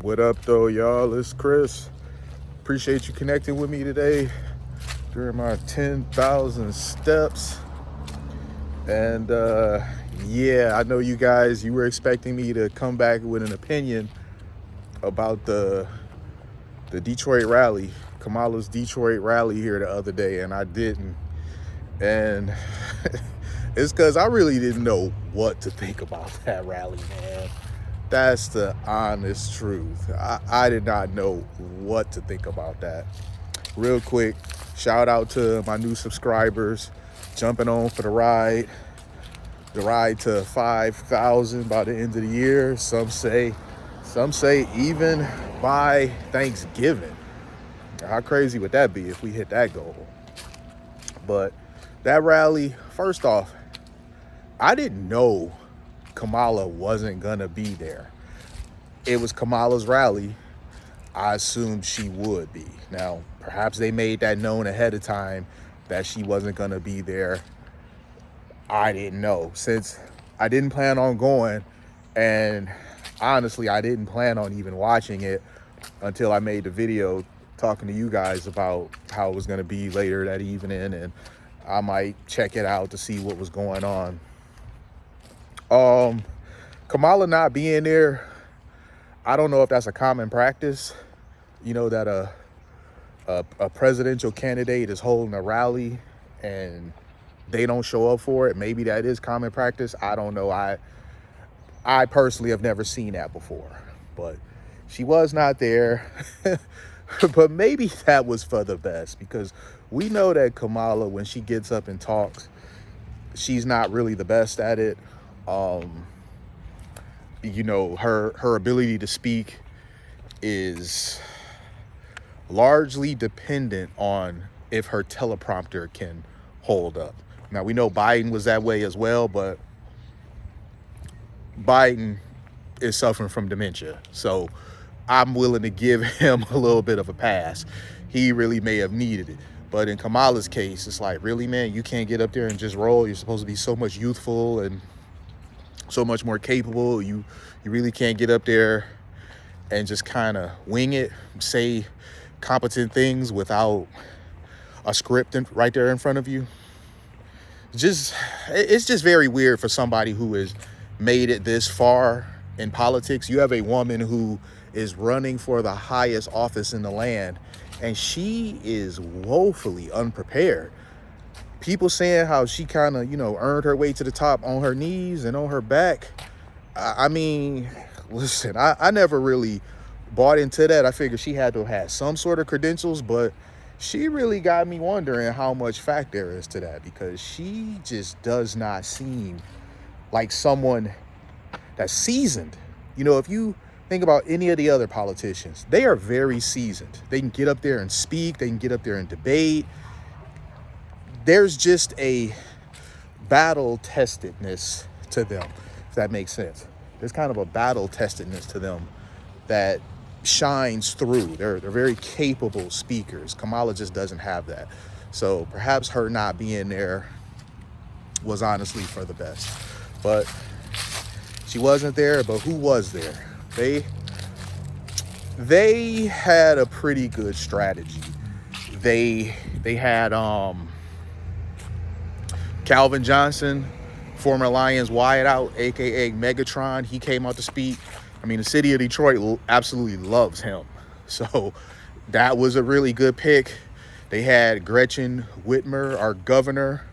What up, though, y'all? It's Chris. Appreciate you connecting with me today during my 10,000 steps. And yeah, I know you were expecting me to come back with an opinion about the Detroit rally, Kamala's Detroit rally here the other day, and I didn't. And it's because I really didn't know what to think about that rally, man. That's the honest truth. I did not know what to think about that. Real quick, shout out to my new subscribers jumping on for the ride to 5,000 by the end of the year. Some say even by Thanksgiving. How crazy would that be if we hit that goal? But that rally, first off, I didn't know Kamala wasn't gonna be there. It was Kamala's rally. I assumed she would be. Now, perhaps they made that known ahead of time that she wasn't gonna be there. I didn't know, since I didn't plan on going, and honestly, I didn't plan on even watching it until I made the video talking to you guys about how it was gonna be later that evening, and I might check it out to see what was going on. Kamala not being there, I don't know if that's a common practice, that a presidential candidate is holding a rally and they don't show up for it. Maybe that is common practice. I don't know. I personally have never seen that before, but she was not there. But maybe that was for the best, because we know that Kamala, when she gets up and talks, she's not really the best at it. Her ability to speak is largely dependent on if her teleprompter can hold up. Now, we know Biden was that way as well, but Biden is suffering from dementia, so I'm willing to give him a little bit of a pass. He really may have needed it. But in Kamala's case, it's like, really, man, you can't get up there and just roll. You're supposed to be so much youthful and so much more capable. You really can't get up there and just kind of wing it, say competent things without a script right there in front of you. It's just very weird for somebody who has made it this far in politics. You have a woman who is running for the highest office in the land, and she is woefully unprepared. People saying how she kind of, earned her way to the top on her knees and on her back. I mean, listen, I never really bought into that. I figured she had to have had some sort of credentials, but she really got me wondering how much fact there is to that, because she just does not seem like someone that's seasoned. If you think about any of the other politicians, they are very seasoned. They can get up there and speak. They can get up there and debate. There's just a battle-testedness to them, if that makes sense. There's kind of a battle-testedness to them that shines through. They're very capable speakers. Kamala just doesn't have that. So perhaps her not being there was honestly for the best. But she wasn't there, but who was there? They had a pretty good strategy. They had Calvin Johnson, former Lions wideout, aka Megatron. He came out to speak. I mean, the city of Detroit absolutely loves him. So that was a really good pick. They had Gretchen Whitmer, our governor,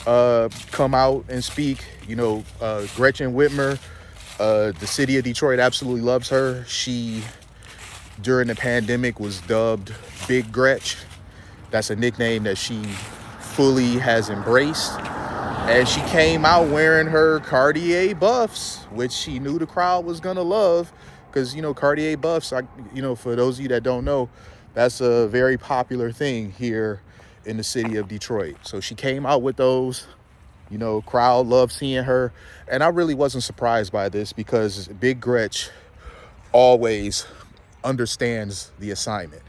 come out and speak. Gretchen Whitmer, the city of Detroit absolutely loves her. She, during the pandemic, was dubbed Big Gretch. That's a nickname that she fully has embraced. And she came out wearing her Cartier buffs, which she knew the crowd was going to love, because, Cartier buffs, for those of you that don't know, that's a very popular thing here in the city of Detroit. So she came out with those. Crowd loved seeing her. And I really wasn't surprised by this, because Big Gretch always understands the assignment,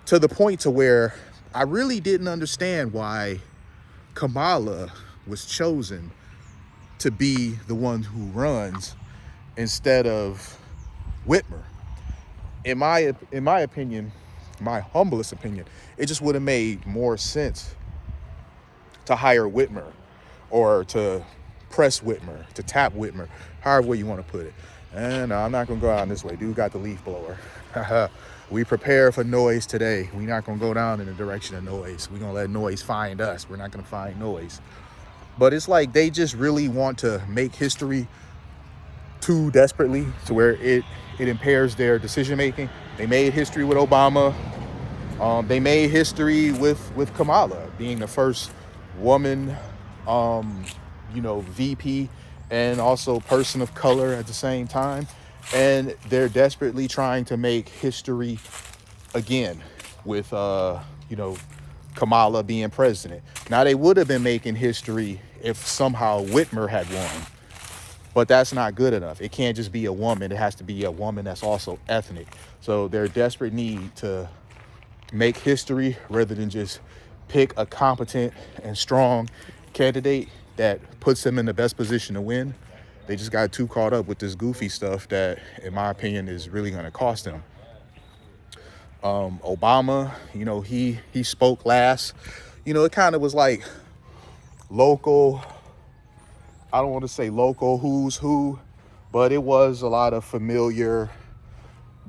to the point to where I really didn't understand why Kamala was chosen to be the one who runs instead of Whitmer. in my opinion, my humblest opinion, it just would have made more sense to hire Whitmer, or to press Whitmer, to tap Whitmer, however way you want to put it. And I'm not going to go out this way. Dude got the leaf blower. We prepare for noise today. We're not going to go down in the direction of noise. We're going to let noise find us. We're not going to find noise. But it's like they just really want to make history too desperately to where it impairs their decision making. They made history with Obama. They made history with Kamala being the first woman, VP, and also person of color at the same time. And they're desperately trying to make history again with, Kamala being president. Now, they would have been making history if somehow Whitmer had won, but that's not good enough. It can't just be a woman. It has to be a woman that's also ethnic. So their desperate need to make history rather than just pick a competent and strong candidate that puts them in the best position to win. They just got too caught up with this goofy stuff that, in my opinion, is really going to cost them. Obama, he spoke last. It kind of was like local, I don't want to say local who's who, but it was a lot of familiar,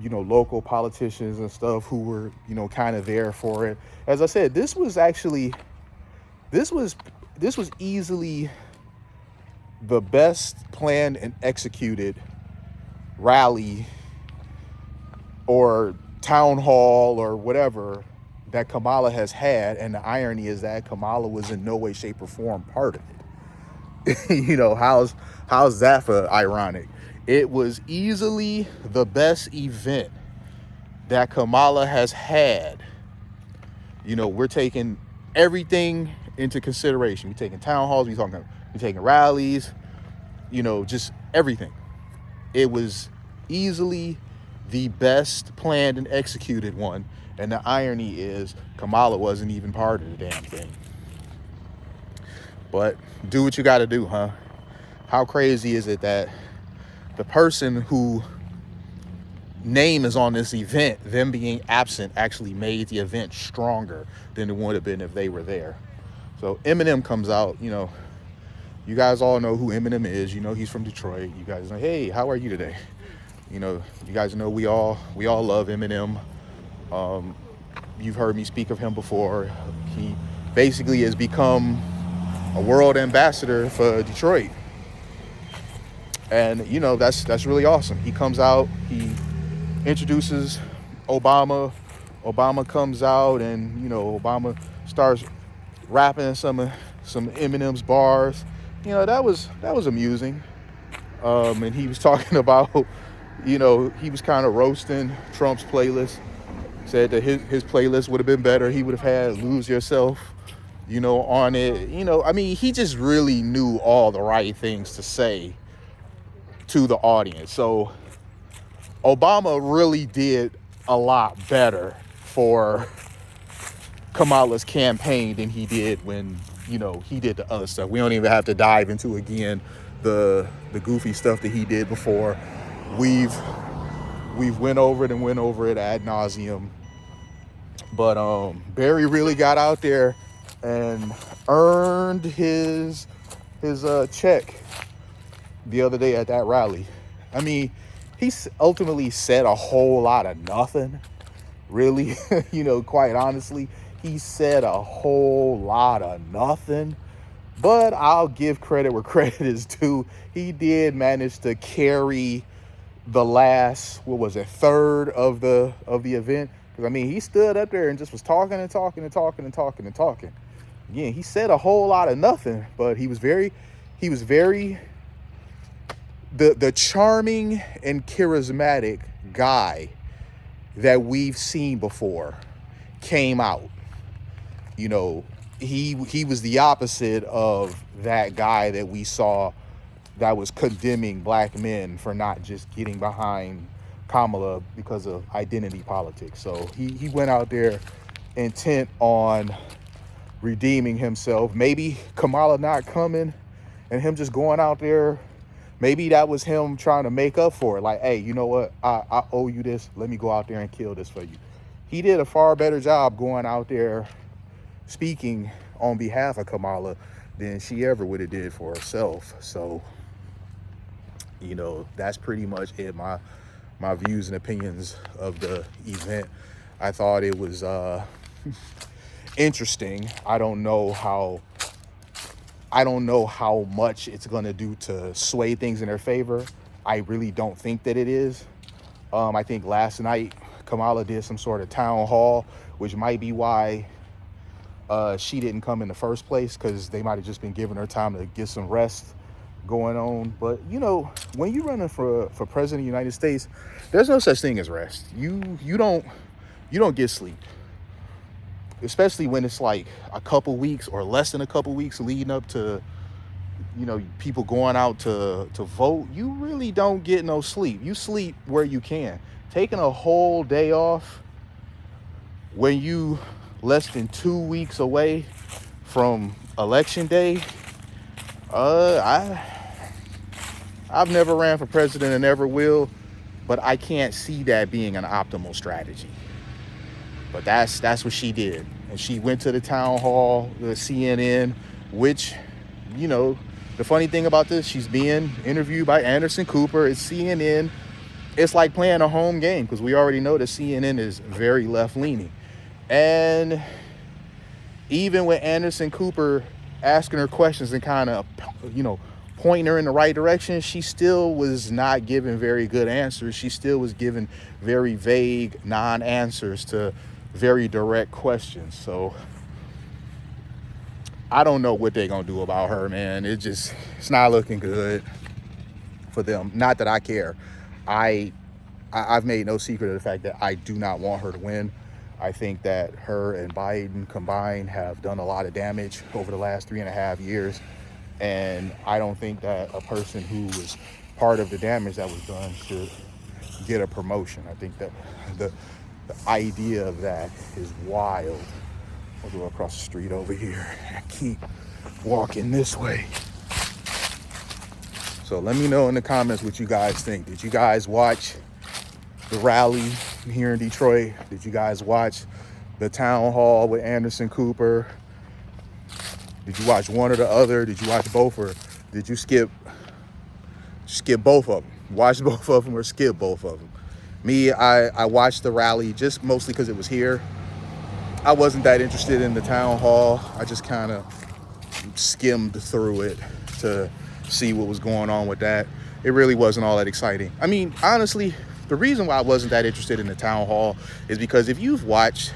local politicians and stuff who were, kind of there for it. As I said, this was easily the best planned and executed rally or town hall or whatever that Kamala has had. And the irony is that Kamala was in no way, shape, or form part of it. How's that for ironic? It was easily the best event that Kamala has had. We're taking everything into consideration. We're taking town halls, we're taking rallies, just everything. It was easily the best planned and executed one. And the irony is Kamala wasn't even part of the damn thing. But do what you got to do, huh? How crazy is it that the person who name is on this event, them being absent, actually made the event stronger than it would have been if they were there? So Eminem comes out, you guys all know who Eminem is. He's from Detroit. You guys know, hey, how are you today? You guys know we all love Eminem. You've heard me speak of him before. He basically has become a world ambassador for Detroit. And, that's really awesome. He comes out, he introduces Obama. Obama comes out and, Obama starts rapping some Eminem's bars. That was amusing. And he was talking about, he was kind of roasting Trump's playlist. Said that his playlist would have been better. He would have had Lose Yourself, on it. He just really knew all the right things to say to the audience. So Obama really did a lot better for Kamala's campaign than he did when, he did the other stuff. We don't even have to dive into, again, the goofy stuff that he did before. We've went over it ad nauseum. But Barry really got out there and earned his check the other day at that rally. He ultimately said a whole lot of nothing, really. Quite honestly, he said a whole lot of nothing. But I'll give credit where credit is due. He did manage to carry the last, third of the event. Because he stood up there and just was talking. Again, he said a whole lot of nothing, but he was very the charming and charismatic guy that we've seen before came out. He was the opposite of that guy that we saw that was condemning black men for not just getting behind Kamala because of identity politics. So he went out there intent on redeeming himself. Maybe Kamala not coming and him just going out there Maybe that was him trying to make up for it. Like, hey, you know what? I owe you this. Let me go out there and kill this for you. He did a far better job going out there speaking on behalf of Kamala than she ever would have did for herself. So, you know, that's pretty much it. My views and opinions of the event. I thought it was interesting. I don't know how much it's going to do to sway things in their favor. I really don't think that it is. I think last night Kamala did some sort of town hall, which might be why she didn't come in the first place, because they might have just been giving her time to get some rest going on. But, you know, when you're running for president of the United States, there's no such thing as rest. You don't get sleep. Especially when it's like a couple weeks or less than a couple weeks leading up to, you know, people going out to vote. You really don't get no sleep. You sleep where you can. Taking a whole day off when you less than 2 weeks away from election day. I've never ran for president and never will, but I can't see that being an optimal strategy. But that's what she did. And she went to the town hall, the CNN, which, you know, the funny thing about this, she's being interviewed by Anderson Cooper. It's CNN. It's like playing a home game, because we already know that CNN is very left-leaning. And even with Anderson Cooper asking her questions and kind of, you know, pointing her in the right direction, she still was not giving very good answers. She still was giving very vague non-answers to very direct questions. So I don't know what they're gonna do about her, man. It's not looking good for them. Not that I care. I've made no secret of the fact that I do not want her to win. I think that her and Biden combined have done a lot of damage over the last 3.5 years. And I don't think that a person who was part of the damage that was done should get a promotion. I think that the idea of that is wild. I'll go across the street over here and keep walking this way. So let me know in the comments what you guys think. Did you guys watch the rally here in Detroit? Did you guys watch the town hall with Anderson Cooper? Did you watch one or the other? Did you watch both, or did you skip both of them? Watch both of them or skip both of them? Me, I watched the rally just mostly because it was here. I wasn't that interested in the town hall. I just kind of skimmed through it to see what was going on with that. It really wasn't all that exciting. I mean, honestly, the reason why I wasn't that interested in the town hall is because if you've watched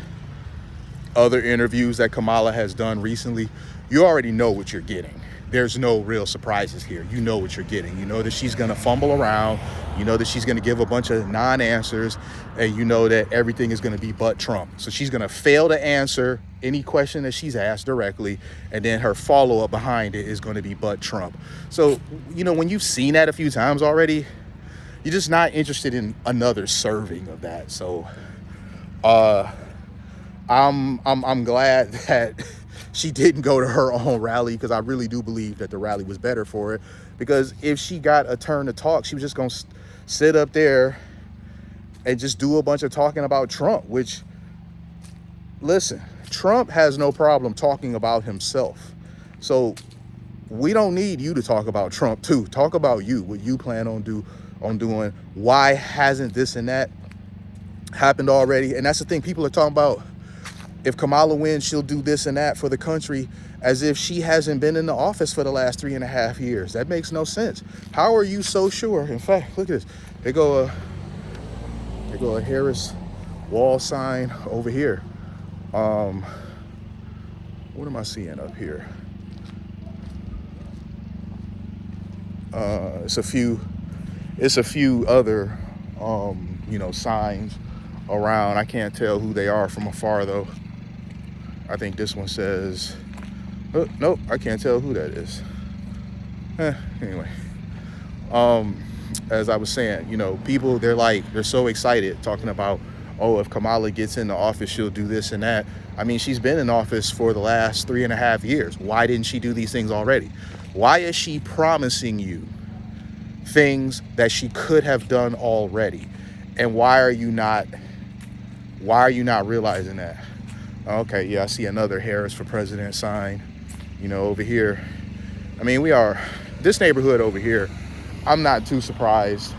other interviews that Kamala has done recently, you already know what you're getting. There's no real surprises here. You know what you're getting. You know that she's going to fumble around. You know that she's going to give a bunch of non-answers. And you know that everything is going to be but Trump. So she's going to fail to answer any question that she's asked directly. And then her follow-up behind it is going to be but Trump. So, you know, when you've seen that a few times already, you're just not interested in another serving of that. So I'm glad that she didn't go to her own rally, because I really do believe that the rally was better for it. Because if she got a turn to talk, she was just going to sit up there and just do a bunch of talking about Trump, which, listen, Trump has no problem talking about himself. So we don't need you to talk about Trump too. Talk about you, what you plan on doing. Why hasn't this and that happened already? And that's the thing. People are talking about, if Kamala wins, she'll do this and that for the country, as if she hasn't been in the office for the last 3.5 years. That makes no sense. How are you so sure? In fact, look at this. They go a Harris wall sign over here. What am I seeing up here? It's a few other signs around. I can't tell who they are from afar though. I think this one says, oh, nope, I can't tell who that is. Anyway, as I was saying, people, they're so excited talking about, oh, if Kamala gets into office, she'll do this and that. I mean, she's been in office for the last 3.5 years. Why didn't she do these things already? Why is she promising you things that she could have done already. And why are you not realizing that? Okay, yeah, I see another Harris for President sign, over here. I mean, this neighborhood over here, I'm not too surprised,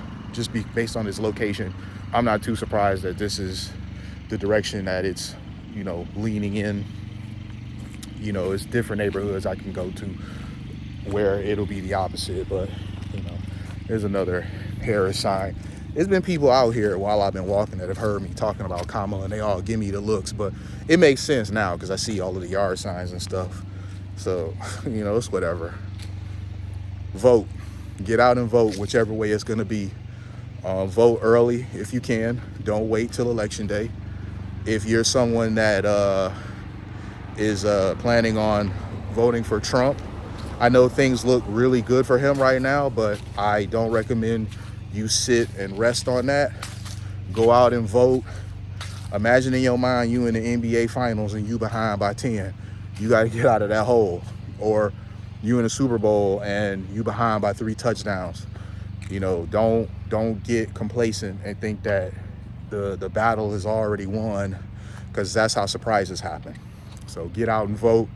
based on its location. I'm not too surprised that this is the direction that it's, leaning in. It's different neighborhoods I can go to where it'll be the opposite, but, there's another Harris sign. There's been people out here while I've been walking that have heard me talking about Kamala, and they all give me the looks, but it makes sense now because I see all of the yard signs and stuff. So, it's whatever. Vote. Get out and vote, whichever way it's going to be. Vote early if you can. Don't wait till election day. If you're someone that is planning on voting for Trump, I know things look really good for him right now, but I don't recommend you sit and rest on that. Go out and vote. Imagine in your mind you in the NBA Finals and you behind by 10. You got to get out of that hole. Or you in the Super Bowl and you behind by 3 touchdowns. Don't get complacent and think that the battle is already won, because that's how surprises happen. So get out and vote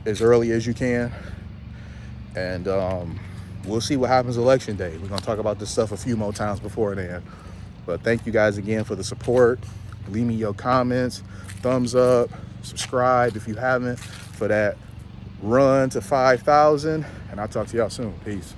as early as you can, and we'll see what happens election day. We're gonna talk about this stuff a few more times before then. But thank you guys again for the support. Leave me your comments, thumbs up, subscribe if you haven't, for that run to 5,000, and I'll talk to y'all soon. Peace.